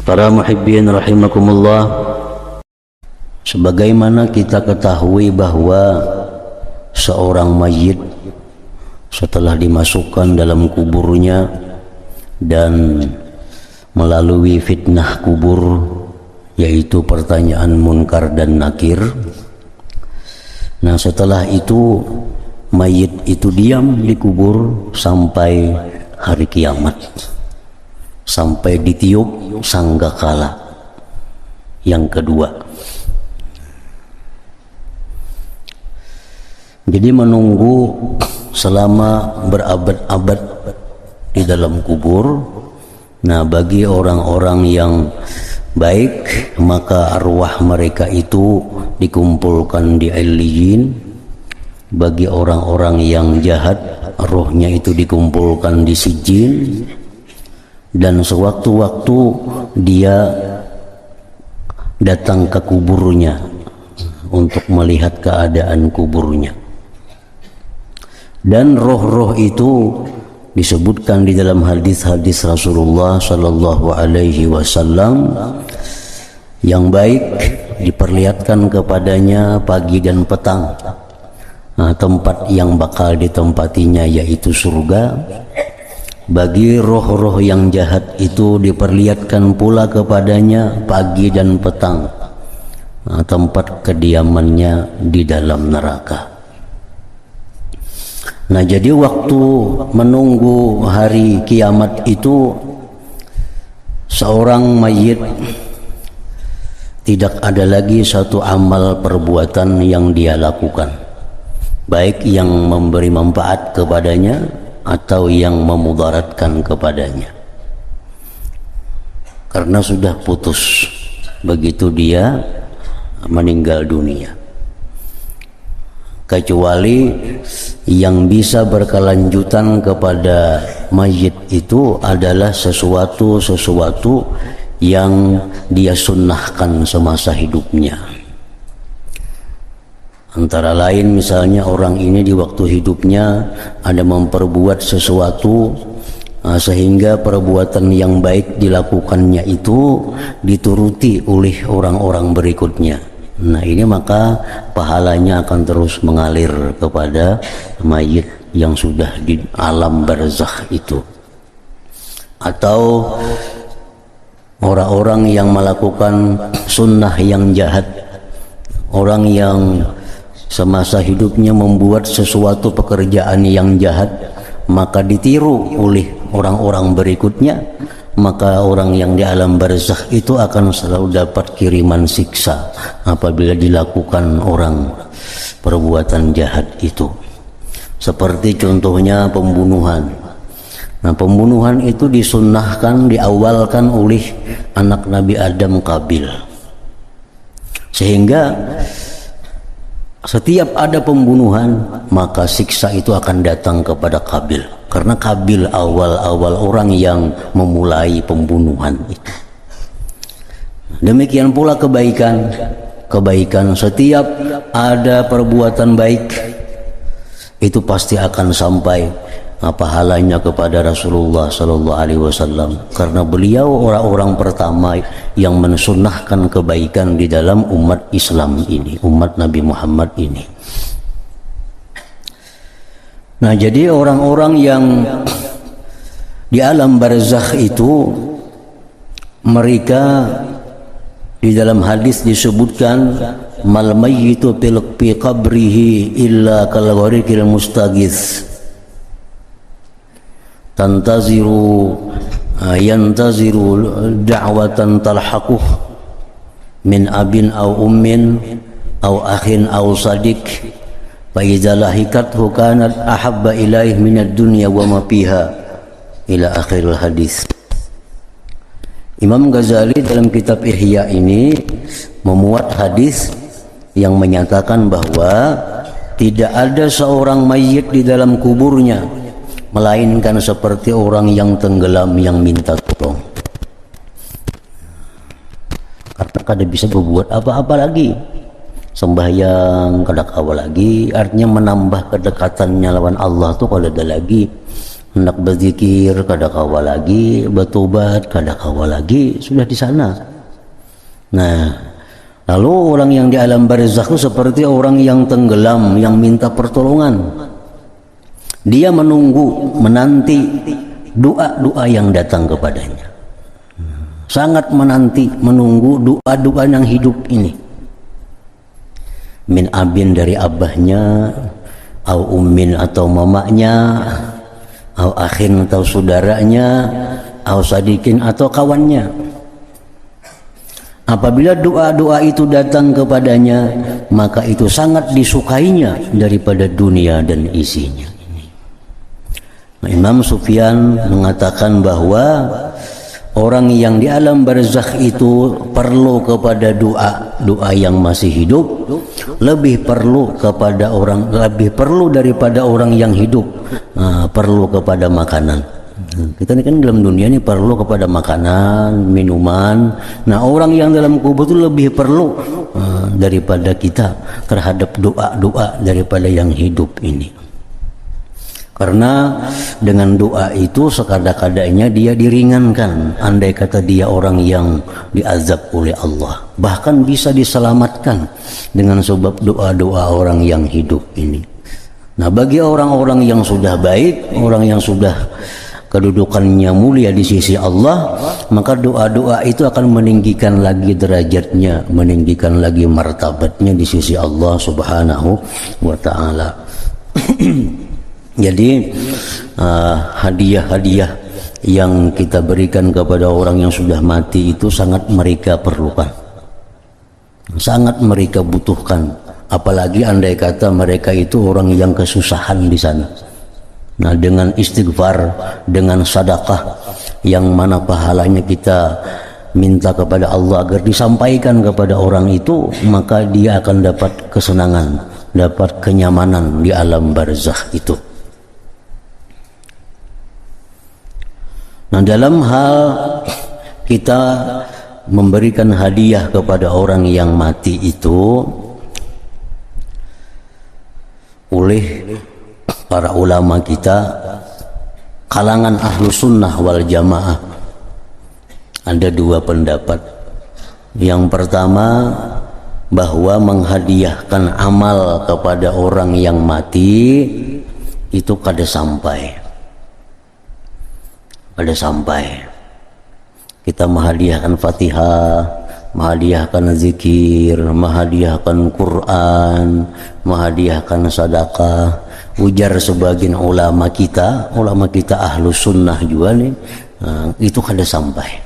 Para muhibbin rahimakumullah, sebagaimana kita ketahui bahwa seorang mayit setelah dimasukkan dalam kuburnya dan melalui fitnah kubur, yaitu pertanyaan munkar dan nakir. Nah, setelah itu mayit itu diam di kubur sampai hari kiamat, sampai ditiup sanggakala yang kedua. Jadi menunggu selama berabad-abad di dalam kubur. Nah, bagi orang-orang yang baik, maka arwah mereka itu dikumpulkan di Illiyin. Bagi orang-orang yang jahat, rohnya itu dikumpulkan di Sijjin. Dan sewaktu-waktu dia datang ke kuburnya untuk melihat keadaan kuburnya. Dan roh-roh itu disebutkan di dalam hadis-hadis Rasulullah Sallallahu Alaihi Wasallam, yang baik diperlihatkan kepadanya pagi dan petang. Nah, tempat yang bakal ditempatinya yaitu surga. Bagi roh-roh yang jahat itu diperlihatkan pula kepadanya pagi dan petang. Nah, tempat kediamannya di dalam neraka. Nah, jadi waktu menunggu hari kiamat itu, seorang mayit tidak ada lagi satu amal perbuatan yang dia lakukan, baik yang memberi manfaat kepadanya atau yang memudaratkan kepadanya, karena sudah putus begitu dia meninggal dunia. Kecuali yang bisa berkelanjutan kepada mayit itu adalah sesuatu yang dia sunnahkan semasa hidupnya. Antara lain misalnya orang ini di waktu hidupnya ada memperbuat sesuatu sehingga perbuatan yang baik dilakukannya itu dituruti oleh orang-orang berikutnya. Nah, ini maka pahalanya akan terus mengalir kepada mayit yang sudah di alam barzakh itu. Atau orang-orang yang melakukan sunnah yang jahat, orang yang semasa hidupnya membuat sesuatu pekerjaan yang jahat, maka ditiru oleh orang-orang berikutnya, maka orang yang di alam barzakh itu akan selalu dapat kiriman siksa apabila dilakukan orang perbuatan jahat itu. Seperti contohnya pembunuhan. Nah, pembunuhan itu disunnahkan, diawalkan oleh anak Nabi Adam, Qabil. Sehingga setiap ada pembunuhan, maka siksa itu akan datang kepada Qabil, karena Qabil awal-awal orang yang memulai pembunuhan itu. Demikian pula kebaikan, setiap ada perbuatan baik itu pasti akan sampai pahalanya kepada Rasulullah Sallallahu Alaihi Wasallam, karena beliau orang-orang pertama yang mensunnahkan kebaikan di dalam umat Islam ini, umat Nabi Muhammad ini. Nah, jadi orang-orang yang di alam barzakh itu, mereka di dalam hadis disebutkan, mal mayyitu fi qabrihi illa kal ghariqil mustaghits yantaziru da'watan talhaquh min abin aw ummin aw akhin aw sadiq fa idza lahikathu kanat ahabba ilaih minad dunya wa ma fiha, ila akhiril hadis. Imam Ghazali dalam kitab Ihya ini memuat hadis yang menyatakan bahwa tidak ada seorang mayit di dalam kuburnya melainkan seperti orang yang tenggelam yang minta tolong, karena kada bisa berbuat apa-apa lagi, sembahyang kada kawa lagi, artinya menambah kedekatannya lawan Allah tuh kada ada lagi. hendak berzikir kada kawa lagi, bertobat kada kawa lagi, sudah di sana. Nah, lalu orang yang di alam barzakh itu seperti orang yang tenggelam, yang minta pertolongan. Dia menunggu, menanti doa-doa yang datang kepadanya. Sangat menanti, menunggu doa-doa yang hidup ini. Min abin dari abahnya, au ummin atau mamanya, au akhin atau saudaranya, au sadikin atau kawannya. Apabila doa-doa itu datang kepadanya, maka itu sangat disukainya daripada dunia dan isinya. Imam Sufyan mengatakan bahwa orang yang di alam barzakh itu perlu kepada doa yang masih hidup, lebih perlu daripada orang yang hidup, perlu kepada makanan. Kita ini kan dalam dunia ini perlu kepada makanan, minuman. Nah, orang yang dalam kubur itu lebih perlu daripada kita terhadap doa-doa daripada yang hidup ini. Karena dengan doa itu sekada-kadanya dia diringankan, andai kata dia orang yang diazab oleh Allah. Bahkan bisa diselamatkan dengan sebab doa-doa orang yang hidup ini. Nah, bagi orang-orang yang sudah baik, orang yang sudah kedudukannya mulia di sisi Allah, maka doa-doa itu akan meninggikan lagi derajatnya, meninggikan lagi martabatnya di sisi Allah Subhanahu wa ta'ala. Jadi hadiah-hadiah yang kita berikan kepada orang yang sudah mati itu sangat mereka perlukan, sangat mereka butuhkan. Apalagi andai kata mereka itu orang yang kesusahan di sana. Nah, dengan istighfar, dengan sedekah yang mana pahalanya kita minta kepada Allah agar disampaikan kepada orang itu, maka dia akan dapat kesenangan, dapat kenyamanan di alam barzakh itu. Nah, dalam hal kita memberikan hadiah kepada orang yang mati itu, oleh para ulama kita kalangan ahlu sunnah wal jamaah ada dua pendapat. Yang pertama, bahwa menghadiahkan amal kepada orang yang mati itu kada sampai. Kita menghadiahkan Fatihah, menghadiahkan zikir, menghadiahkan Quran, menghadiahkan sedekah. Ujar sebagian ulama kita ahlu sunnah juga nih, itu kada sampai.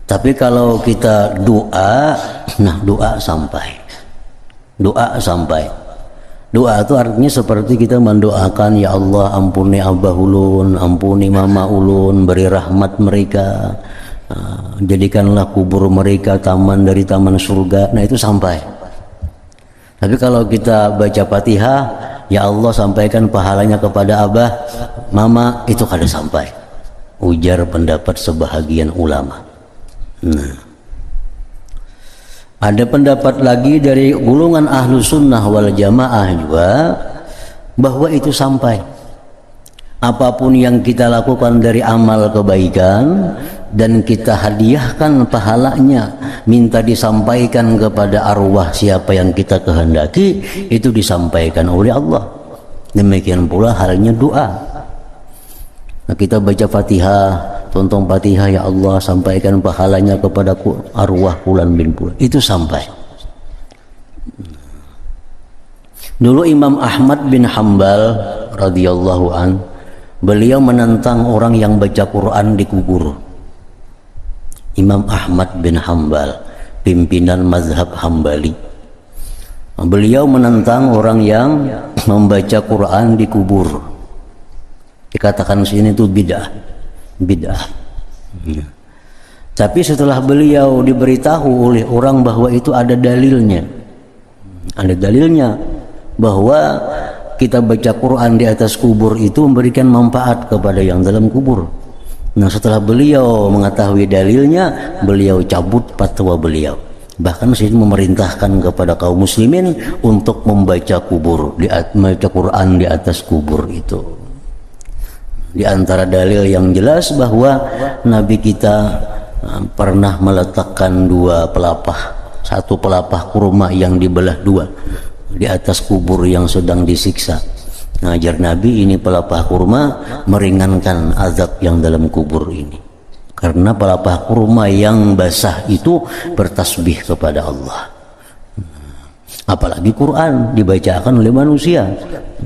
Tapi kalau kita doa, nah doa sampai. Doa itu artinya seperti kita mendoakan, ya Allah ampuni abah ulun, ampuni mama ulun, beri rahmat mereka, jadikanlah kubur mereka taman dari taman surga. Nah, itu sampai. Tapi kalau kita baca Fatihah, ya Allah sampaikan pahalanya kepada abah, mama, itu kada sampai. Ujar pendapat sebahagian ulama. Nah, ada pendapat lagi dari golongan ahlu sunnah wal jamaah juga bahwa itu sampai. Apapun yang kita lakukan dari amal kebaikan dan kita hadiahkan pahalanya, minta disampaikan kepada arwah siapa yang kita kehendaki, itu disampaikan oleh Allah. Demikian pula halnya doa. Nah, kita baca Fatihah, tonton Fatihah, ya Allah sampaikan pahalanya kepada arwah Fulan bin Fulan, itu sampai. Dulu Imam Ahmad bin Hanbal radhiyallahu an, beliau menentang orang yang baca Quran di kubur. Imam Ahmad bin Hanbal, pimpinan mazhab Hambali, beliau menentang orang yang membaca Quran di kubur. Dikatakan sini itu bid'ah. Tapi setelah beliau diberitahu oleh orang bahwa itu ada dalilnya bahwa kita baca Quran di atas kubur itu memberikan manfaat kepada yang dalam kubur. Nah, setelah beliau mengetahui dalilnya, beliau cabut fatwa beliau. Bahkan sini memerintahkan kepada kaum muslimin untuk membaca Quran di atas kubur itu. Di antara dalil yang jelas bahwa Nabi kita pernah meletakkan dua pelapah, satu pelapah kurma yang dibelah dua di atas kubur yang sedang disiksa. Ngajar Nabi ini pelapah kurma meringankan azab yang dalam kubur ini, karena pelapah kurma yang basah itu bertasbih kepada Allah. Apalagi Quran dibacakan oleh manusia,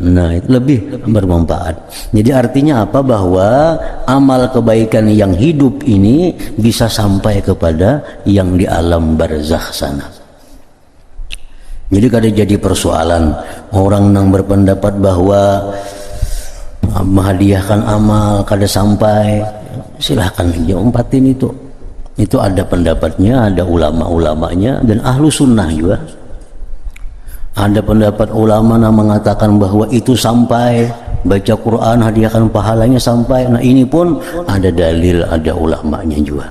nah itu lebih bermanfaat. Jadi artinya apa? Bahwa amal kebaikan yang hidup ini bisa sampai kepada yang di alam barzakh sana. Jadi kada jadi persoalan orang yang berpendapat bahwa menghadiahkan amal kada sampai, silahkan aja umpatin itu. Itu ada pendapatnya, ada ulama-ulamanya, dan ahlu sunnah juga. Ada pendapat ulama yang mengatakan bahwa itu sampai, baca Quran hadiahkan pahalanya sampai. Nah ini pun ada dalil, ada ulamanya juga.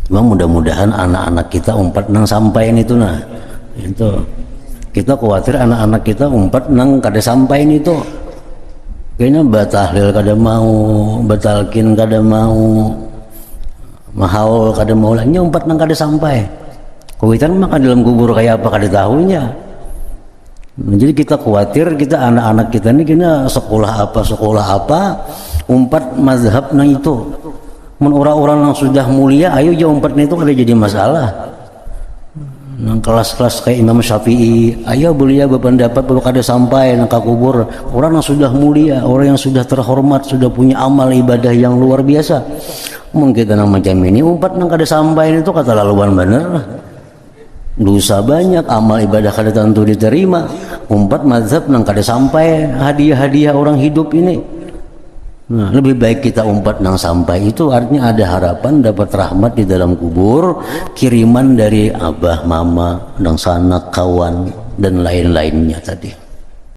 Cuma mudah-mudahan anak-anak kita umpat nang sampai itu. Nah itu kita khawatir anak-anak kita umpat nang kada sampai itu. Kayaknya batahlil kada mau, batalkin kada mau, mahaul kada mau, lainnya umpat nang kada sampai. Kuitan maka dalam kubur kayak apa kada tahunya. Nah, jadi kita khawatir kita anak-anak kita ini kena sekolah apa umpat mazhab nang itu. Men orang-orang yang sudah mulia ayo aja umpatnya itu kada jadi masalah. Nang kelas-kelas kayak Imam Syafi'i ayo boleh berpendapat bahwa kada sampai nang kubur orang yang sudah mulia, orang yang sudah terhormat, sudah punya amal ibadah yang luar biasa. Mungkin kita nang macam ini umpat nang kada sampai itu kata laluan bener. Dosa banyak, amal ibadah kada tentu diterima. Umpat mazhab nang kada sampai hadiah-hadiah orang hidup ini. Nah, lebih baik kita umpat nang sampai, itu artinya ada harapan dapat rahmat di dalam kubur, kiriman dari abah, mama, nang sanak, kawan dan lain-lainnya tadi.